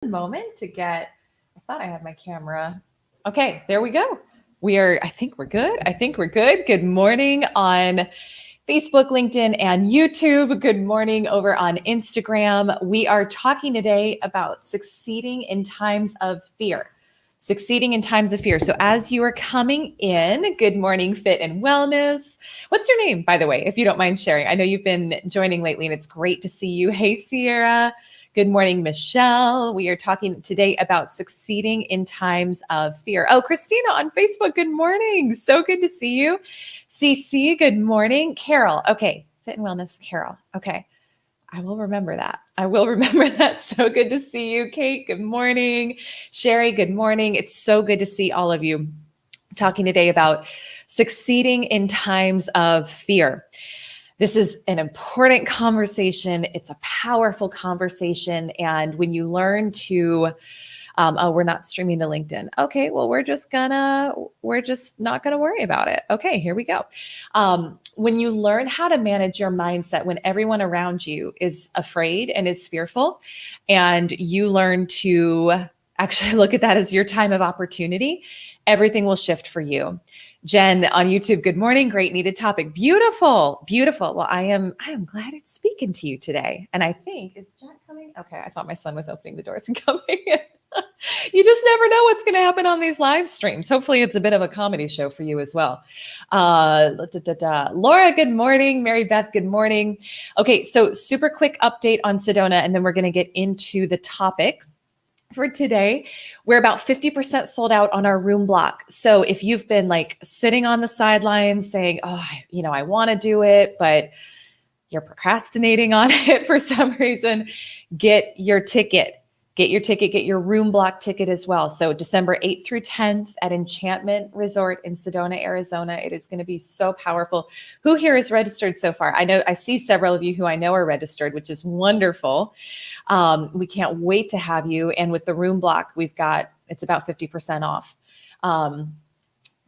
moment to get, I thought I had my camera. Okay, there we go. I think we're good. I think we're good. Good morning on Facebook, LinkedIn, and YouTube. Good morning over on Instagram. We are talking today about succeeding in times of fear. Succeeding in times of fear. So, as you are coming in, good morning, Fit and Wellness. What's your name, by the way, if you don't mind sharing? I know you've been joining lately, and it's great to see you. Hey, Sierra. Good morning, Michelle. We are talking today about succeeding in times of fear. Oh, Christina on Facebook. Good morning. So good to see you. CC, good morning. Carol. Okay. Fit and Wellness, Carol. Okay. I will remember that. I will remember that. So good to see you. Kate, good morning. Sherry, good morning. It's so good to see all of you talking today about succeeding in times of fear. This is an important conversation. It's a powerful conversation. And when you learn to, oh, we're not streaming to LinkedIn. Okay, well, we're just not gonna worry about it. Okay, here we go. When you learn how to manage your mindset when everyone around you is afraid and is fearful, and you learn to actually look at that as your time of opportunity, everything will shift for you. Jen on YouTube, good morning. Great needed topic. Beautiful, beautiful. Well, I am glad it's speaking to you today. And I think, is Jack coming? Okay, I thought my son was opening the doors and coming in. You just never know what's going to happen on these live streams. Hopefully it's a bit of a comedy show for you as well. Laura, good morning. Mary Beth, good morning. Okay, so super quick update on Sedona, and then we're going to get into the topic. For today, we're about 50% sold out on our room block. So if you've been like sitting on the sidelines saying, oh, I want to do it, but you're procrastinating on it for some reason, get your ticket. Get your room block ticket as well. So December 8th through 10th at Enchantment Resort in Sedona, Arizona. It is going to be so powerful. Who here is registered so far? I see several of you who I know are registered, which is wonderful. We can't wait to have you. And with the room block, it's about 50% off.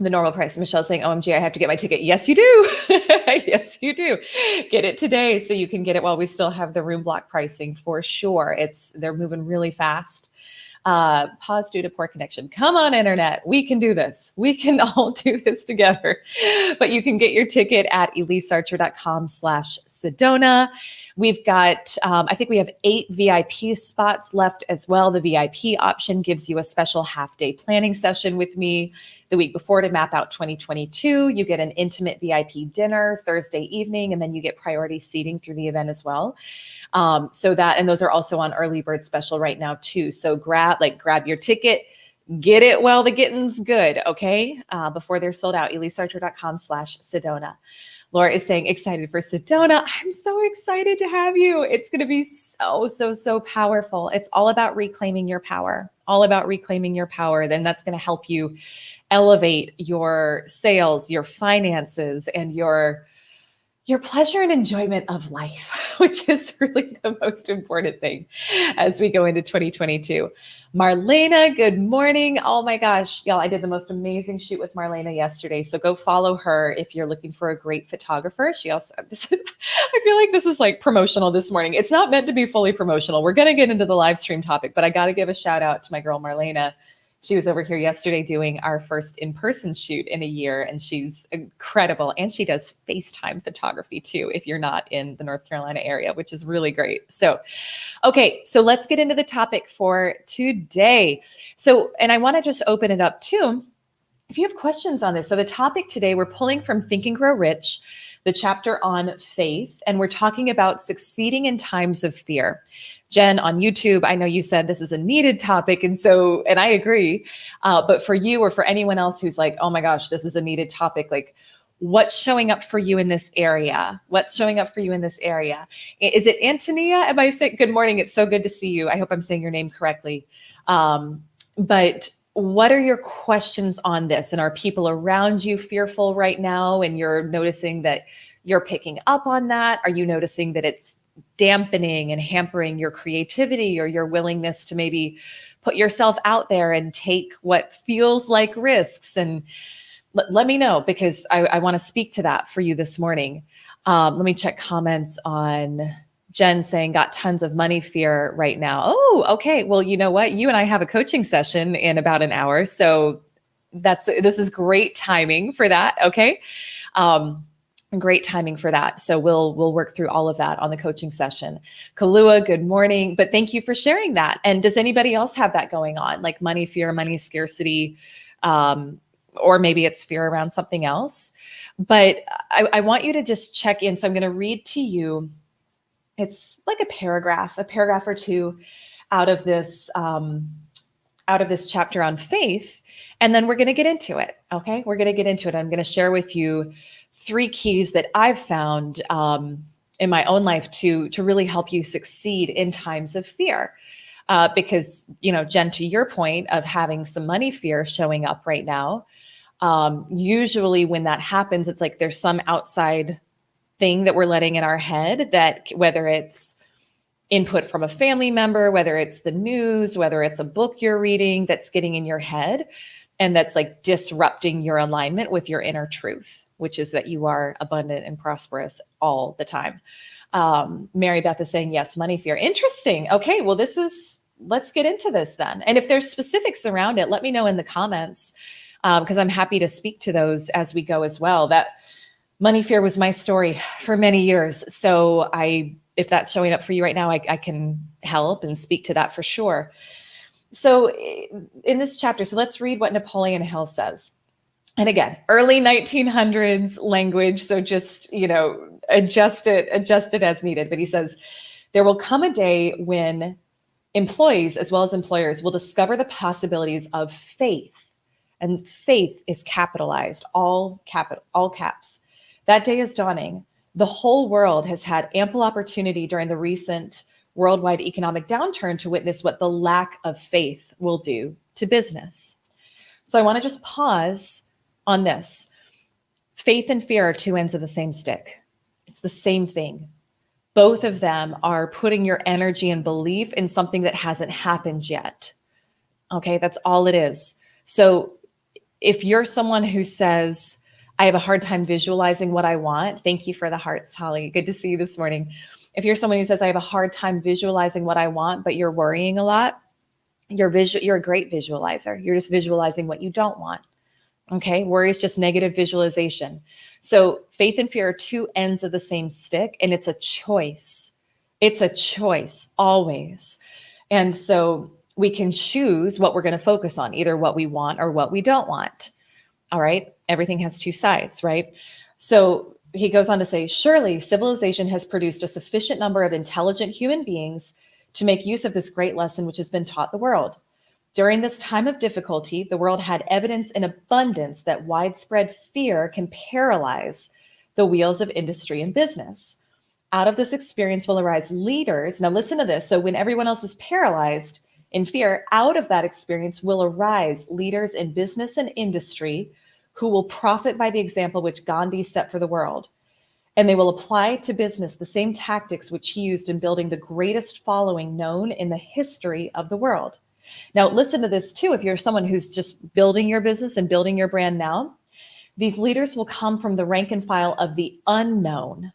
The normal price. Michelle's saying, OMG, I have to get my ticket. Yes, you do. Yes, you do. Get it today so you can get it while we still have the room block pricing for sure. They're moving really fast. Pause due to poor connection. Come on, internet. We can do this. We can all do this together. But you can get your ticket at elisearcher.com/Sedona. We've got, I think we have 8 VIP spots left as well. The VIP option gives you a special half-day planning session with me the week before to map out 2022. You get an intimate VIP dinner Thursday evening, and then you get priority seating through the event as well. And those are also on early bird special right now too. So grab your ticket, get it while the getting's good, okay? Before they're sold out, elisearcher.com/Sedona. Laura is saying, excited for Sedona. I'm so excited to have you. It's going to be so, so, so powerful. It's all about reclaiming your power, Then that's going to help you elevate your sales, your finances, and your pleasure and enjoyment of life, which is really the most important thing as we go into 2022. Marlena, good morning. Oh my gosh, y'all, I did the most amazing shoot with Marlena yesterday. So go follow her if you're looking for a great photographer. I feel like this is like promotional this morning. It's not meant to be fully promotional. We're going to get into the live stream topic, but I got to give a shout out to my girl, Marlena. She was over here yesterday doing our first in-person shoot in a year, and she's incredible. And she does FaceTime photography too, if you're not in the North Carolina area, which is really great. So, okay, so let's get into the topic for today. And I want to just open it up too, if you have questions on this. So the topic today, we're pulling from Think and Grow Rich, the chapter on faith, and we're talking about succeeding in times of fear. Jen on YouTube, I know you said this is a needed topic. And I agree. But for you or for anyone else who's like, oh my gosh, this is a needed topic, like what's showing up for you in this area? Is it Antonia? Am I saying good morning? It's so good to see you. I hope I'm saying your name correctly. But what are your questions on this? And are people around you fearful right now? And you're noticing that you're picking up on that? Are you noticing that it's dampening and hampering your creativity or your willingness to maybe put yourself out there and take what feels like risks? And let me know, because I want to speak to that for you this morning. Let me check comments on Jen saying, got tons of money fear right now. Oh, okay. Well, you know what? You and I have a coaching session in about an hour. So this is great timing for that. Okay. Great timing for that. So we'll work through all of that on the coaching session. Kalua, good morning. But thank you for sharing that. And does anybody else have that going on? Like money fear, money scarcity, or maybe it's fear around something else. But I want you to just check in. So I'm going to read to you. It's like a paragraph or two out of this chapter on faith. And then we're going to get into it. Okay. We're going to get into it. I'm going to share with you 3 keys that I've found in my own life to really help you succeed in times of fear. Because, Jen, to your point of having some money fear showing up right now, usually when that happens, it's like there's some outside thing that we're letting in our head, that whether it's input from a family member, whether it's the news, whether it's a book you're reading that's getting in your head, and that's like disrupting your alignment with your inner truth, which is that you are abundant and prosperous all the time. Mary Beth is saying, yes, money fear. Interesting. Okay, well, let's get into this then. And if there's specifics around it, let me know in the comments, because I'm happy to speak to those as we go as well. That money fear was my story for many years. So if that's showing up for you right now, I can help and speak to that for sure. So in this chapter, so let's read what Napoleon Hill says. And again, early 1900s language. So just, adjust it as needed. But he says, there will come a day when employees as well as employers will discover the possibilities of faith. And faith is capitalized, all caps. That day is dawning. The whole world has had ample opportunity during the recent worldwide economic downturn to witness what the lack of faith will do to business. So I want to just pause on this. Faith and fear are 2 ends of the same stick. It's the same thing. Both of them are putting your energy and belief in something that hasn't happened yet. Okay, that's all it is. So if you're someone who says, I have a hard time visualizing what I want. Thank you for the hearts, Holly. Good to see you this morning. If you're someone who says, I have a hard time visualizing what I want, but you're worrying a lot, you're a great visualizer. You're just visualizing what you don't want. Okay. Worry is just negative visualization. So faith and fear are 2 ends of the same stick, and it's a choice. It's a choice always. And so we can choose what we're going to focus on, either what we want or what we don't want. All right. Everything has 2 sides, right? So he goes on to say, surely civilization has produced a sufficient number of intelligent human beings to make use of this great lesson which has been taught the world. During this time of difficulty, the world had evidence in abundance that widespread fear can paralyze the wheels of industry and business. Out of this experience will arise leaders. Now listen to this. So when everyone else is paralyzed in fear, out of that experience will arise leaders in business and industry who will profit by the example which Gandhi set for the world. And they will apply to business the same tactics which he used in building the greatest following known in the history of the world. Now, listen to this too. If you're someone who's just building your business and building your brand now, these leaders will come from the rank and file of the unknown.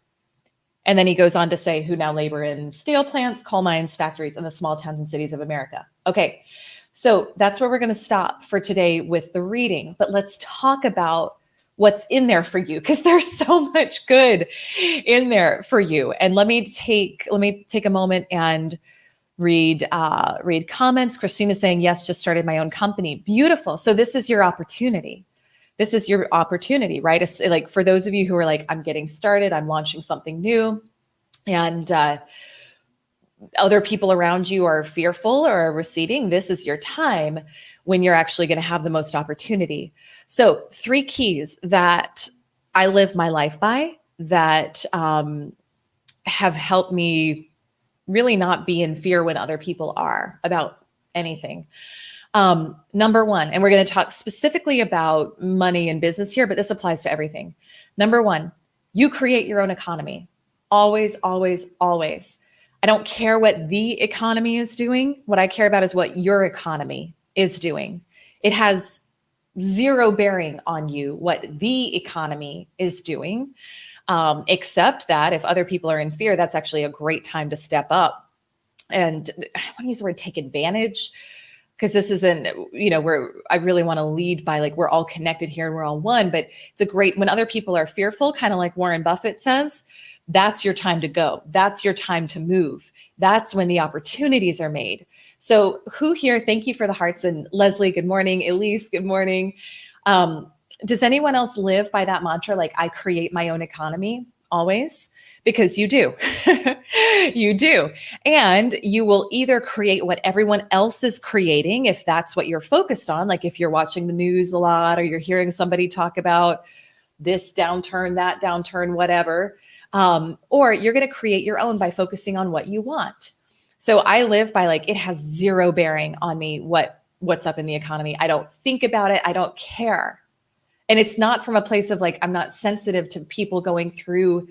And then he goes on to say, who now labor in steel plants, coal mines, factories, and the small towns and cities of America. Okay. So that's where we're going to stop for today with the reading, but let's talk about what's in there for you, because there's so much good in there for you. And let me take a moment and read comments. Christina's saying, yes, just started my own company. Beautiful. So this is your opportunity. This is your opportunity, right? It's like for those of you who are like, I'm getting started, I'm launching something new, and other people around you are fearful or are receding, this is your time when you're actually going to have the most opportunity. So 3 keys that I live my life by that have helped me really not be in fear when other people are about anything. Number 1, and we're going to talk specifically about money and business here, but this applies to everything. Number 1, you create your own economy. Always, always, always. I don't care what the economy is doing. What I care about is what your economy is doing. It has 0 bearing on you what the economy is doing. Except that if other people are in fear, that's actually a great time to step up. And I want to use the word take advantage, because this isn't, where I really want to lead by like, we're all connected here and we're all one. But it's a great, when other people are fearful, kind of like Warren Buffett says, that's your time to go. That's your time to move. That's when the opportunities are made. So who here, thank you for the hearts. And Leslie, good morning. Elise, good morning. Does anyone else live by that mantra? Like, I create my own economy always? Because you do. You do. And you will either create what everyone else is creating, if that's what you're focused on. Like if you're watching the news a lot, or you're hearing somebody talk about this downturn, that downturn, whatever. Or you're going to create your own by focusing on what you want. So I live by like, it has zero bearing on me what's up in the economy. I don't think about it. I don't care. And it's not from a place of like, I'm not sensitive to people going through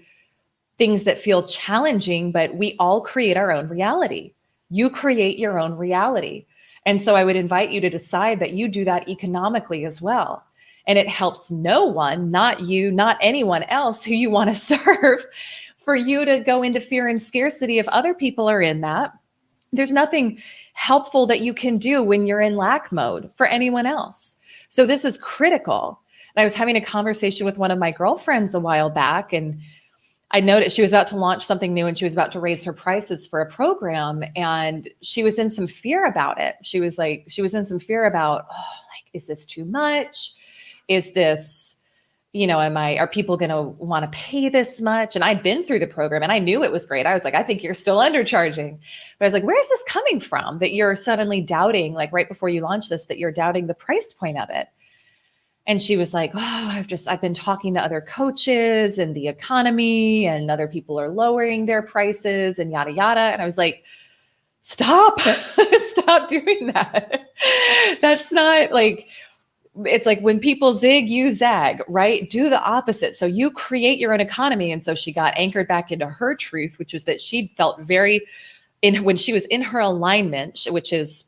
things that feel challenging, but we all create our own reality. You create your own reality. And so I would invite you to decide that you do that economically as well. And it helps no one, not you, not anyone else who you want to serve, for you to go into fear and scarcity if other people are in that. There's nothing helpful that you can do when you're in lack mode for anyone else. So this is critical. And I was having a conversation with one of my girlfriends a while back, and I noticed she was about to launch something new and she was about to raise her prices for a program, and she was in some fear about it. She was in some fear about, is this too much? Is this, are people going to want to pay this much? And I'd been through the program and I knew it was great. I was like, I think you're still undercharging. But I was like, where's this coming from that you're suddenly doubting, like right before you launch this, that you're doubting the price point of it? And she was like, I've been talking to other coaches and the economy, and other people are lowering their prices and yada, yada. And I was like, stop, stop doing that. That's not like, it's like when people zig, you zag, right? Do the opposite. So you create your own economy. And so she got anchored back into her truth, which was that she felt when she was in her alignment, which is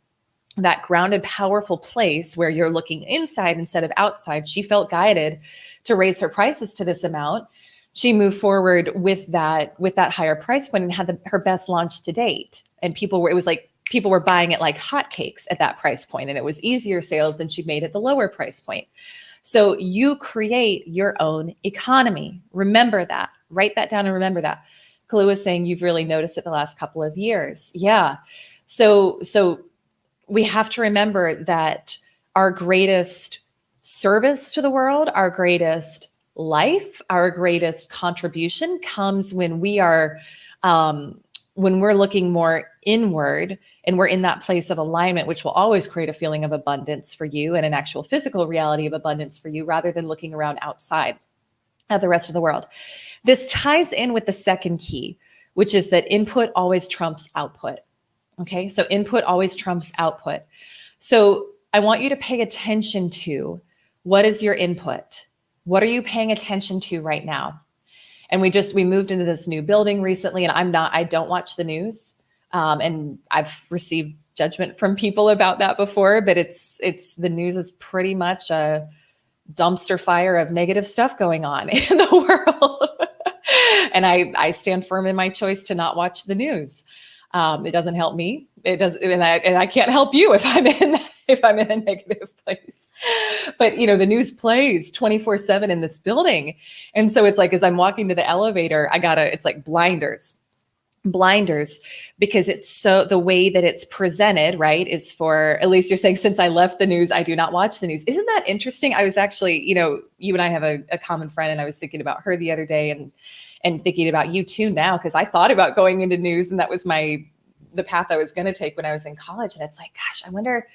that grounded, powerful place where you're looking inside instead of outside. She felt guided to raise her prices to this amount. She moved forward with that higher price point and had her best launch to date. And people were buying it like hotcakes at that price point, and it was easier sales than she made at the lower price point. So you create your own economy. Remember that. Write that down and remember that. Kalu was saying you've really noticed it the last couple of years. Yeah. So we have to remember that our greatest service to the world, our greatest life, our greatest contribution comes when we are, when we're looking more inward and we're in that place of alignment, which will always create a feeling of abundance for you and an actual physical reality of abundance for you, rather than looking around outside at the rest of the world. This ties in with the second key, which is that input always trumps output. Okay, so input always trumps output. So I want you to pay attention to, what is your input? What are you paying attention to right now? And we moved into this new building recently, and I don't watch the news. And I've received judgment from people about that before, but the news is pretty much a dumpster fire of negative stuff going on in the world. And I stand firm in my choice to not watch the news. It doesn't help me. It does, and I can't help you if I'm in a negative place. But the news plays 24/7 in this building, and so it's like, as I'm walking to the elevator, it's like blinders, because it's so, the way that it's presented, right, is for, at least you're saying, since I left the news, I do not watch the news. Isn't that interesting? I was actually, you and I have a common friend, and I was thinking about her the other day, and thinking about you too now, because I thought about going into news, and that was the path I was going to take when I was in college. And it's like, gosh, I wonder,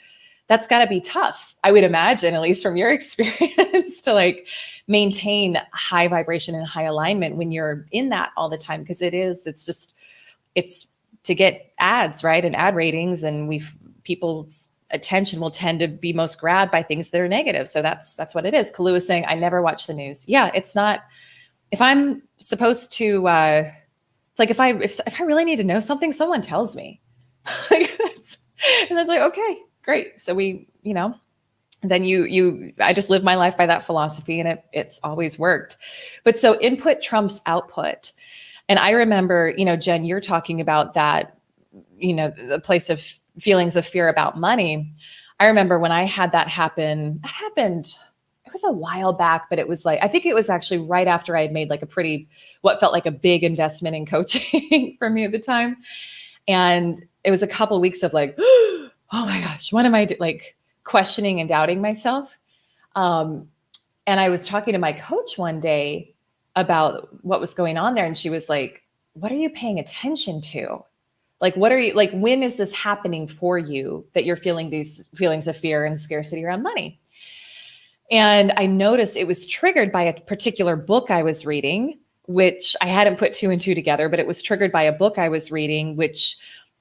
that's got to be tough, I would imagine, at least from your experience, to like maintain high vibration and high alignment when you're in that all the time. Because it's to get ads, right? And ad ratings, and people's attention will tend to be most grabbed by things that are negative. So that's what it is. Kalu is saying, I never watch the news. Yeah, it's not, if I'm supposed to, it's like if I really need to know something, someone tells me. And that's like, okay, great. So then I just live my life by that philosophy, and it's always worked. But so input trumps output. And I remember, Jen, you're talking about that, the place of feelings of fear about money. I remember when I had that happened, it was a while back, but it was like, I think it was actually right after I had made like what felt like a big investment in coaching for me at the time. And it was a couple of weeks of like, oh my gosh, what am I like questioning and doubting myself? And I was talking to my coach one day about what was going on there. And she was like, what are you paying attention to? Like, when is this happening for you that you're feeling these feelings of fear and scarcity around money? And I noticed it was triggered by a particular book I was reading, which I hadn't put two and two together, but it was triggered by a book I was reading,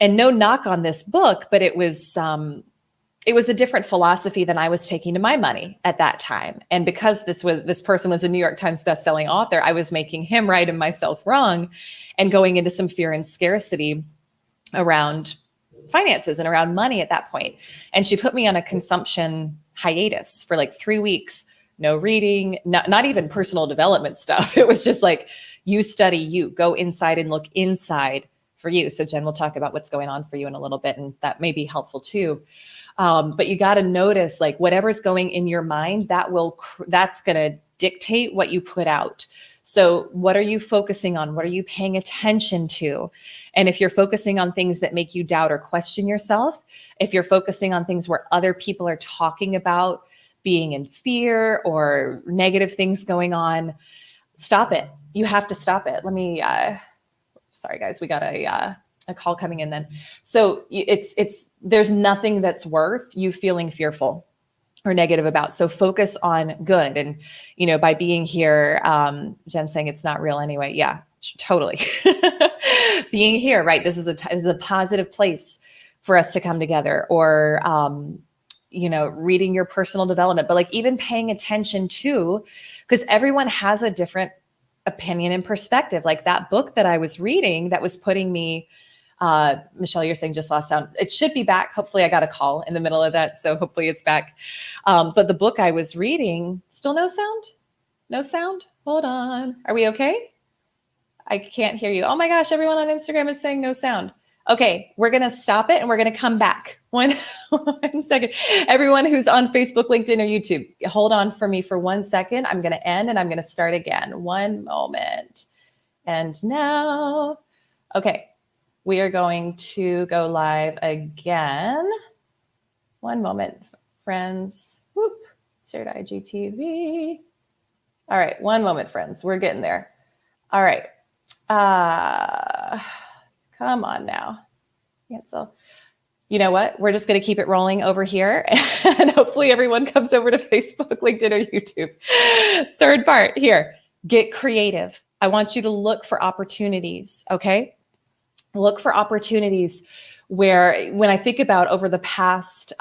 and no knock on this book, but it was a different philosophy than I was taking to my money at that time. And because this person was a New York Times bestselling author, I was making him right and myself wrong, and going into some fear and scarcity around finances and around money at that point. And she put me on a consumption hiatus for like 3 weeks, no reading, not even personal development stuff. It was just like, you study, you go inside and look inside for you. So Jen, we'll talk about what's going on for you in a little bit, and that may be helpful too. But you got to notice, like, whatever's going in your mind, that's going to dictate what you put out. So what are you focusing on? What are you paying attention to? And if you're focusing on things that make you doubt or question yourself, if you're focusing on things where other people are talking about being in fear or negative things going on, stop it. You have to stop it. Let me, sorry guys, we got a call coming in then. So there's nothing that's worth you feeling fearful or negative about. So focus on good. And, by being here, Jen saying it's not real anyway. Yeah, totally. Being here, right? This is a positive place for us to come together, or, reading your personal development, but like even paying attention to, because everyone has a different opinion and perspective. Like that book that I was reading that was putting me, Michelle, you're saying just lost sound. It should be back. Hopefully I got a call in the middle of that. So hopefully it's back. But the book I was reading, still no sound? No sound? Hold on. Are we okay? I can't hear you. Oh my gosh, everyone on Instagram is saying no sound. Okay, we're going to stop it and we're going to come back. One second. Everyone who's on Facebook, LinkedIn, or YouTube, hold on for me for 1 second. I'm going to end and I'm going to start again. One moment. And now, okay. We are going to go live again. One moment, friends. Whoop. Shared IGTV. All right. One moment, friends. We're getting there. All right. Come on now. Cancel. You know what? We're just going to keep it rolling over here. And hopefully everyone comes over to Facebook, LinkedIn, or YouTube. Third part here. Get creative. I want you to look for opportunities. Okay. Look for opportunities where, when I think about over the past,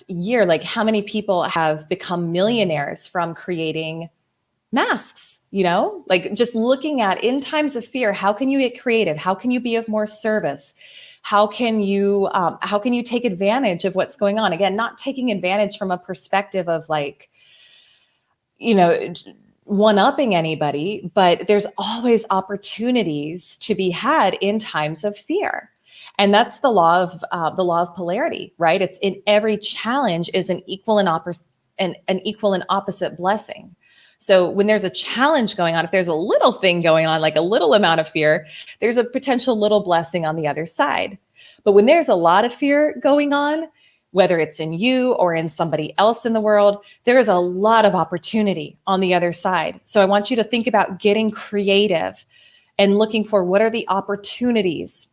year, like how many people have become millionaires from creating masks, like just looking at, in times of fear, how can you get creative? How can you be of more service? How can you take advantage of what's going on? Again, not taking advantage from a perspective of like, one-upping anybody, but there's always opportunities to be had in times of fear. And that's the law of polarity, right? It's in every challenge is an equal and opposite blessing. So when there's a challenge going on, if there's a little thing going on, like a little amount of fear, there's a potential little blessing on the other side. But when there's a lot of fear going on, whether it's in you or in somebody else in the world, there is a lot of opportunity on the other side. So I want you to think about getting creative and looking for what are the opportunities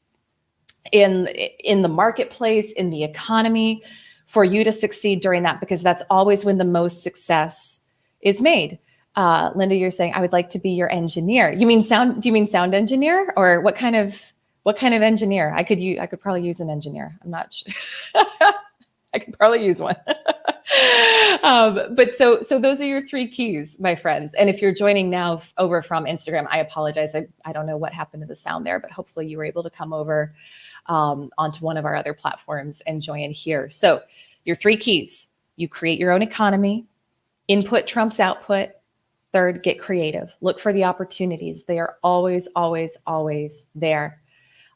in the marketplace, in the economy, for you to succeed during that, because that's always when the most success is made. Linda, you're saying, I would like to be your engineer. Do you mean sound engineer, or what kind of engineer? I could probably use an engineer. I'm not sure. I could probably use one. But so those are your 3 keys, my friends. And if you're joining now over from Instagram, I apologize. I don't know what happened to the sound there, but hopefully you were able to come over onto one of our other platforms and join here. So your 3 keys: you create your own economy, input trumps output. Third, get creative. Look for the opportunities. They are always, always, always there.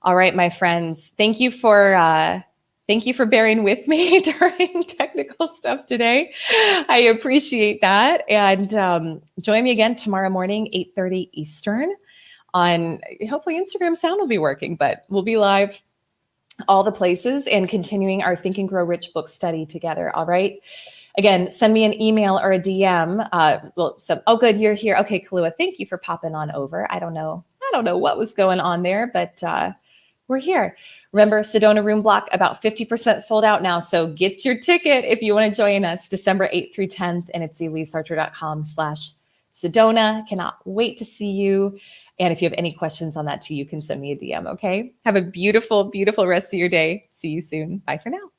All right, my friends. Thank you for bearing with me during technical stuff today. I appreciate that. And join me again tomorrow morning, 8:30 Eastern. On hopefully Instagram sound will be working, but we'll be live all the places and continuing our Think and Grow Rich book study together. All right. Again, send me an email or a DM. Oh, good, you're here. Okay, Kalua, thank you for popping on over. I don't know what was going on there, but we're here. Remember, Sedona room block about 50% sold out now. So get your ticket if you want to join us December 8th through 10th, and it's EliseArcher.com/Sedona. Cannot wait to see you. And if you have any questions on that too, you can send me a DM. Okay. Have a beautiful, beautiful rest of your day. See you soon. Bye for now.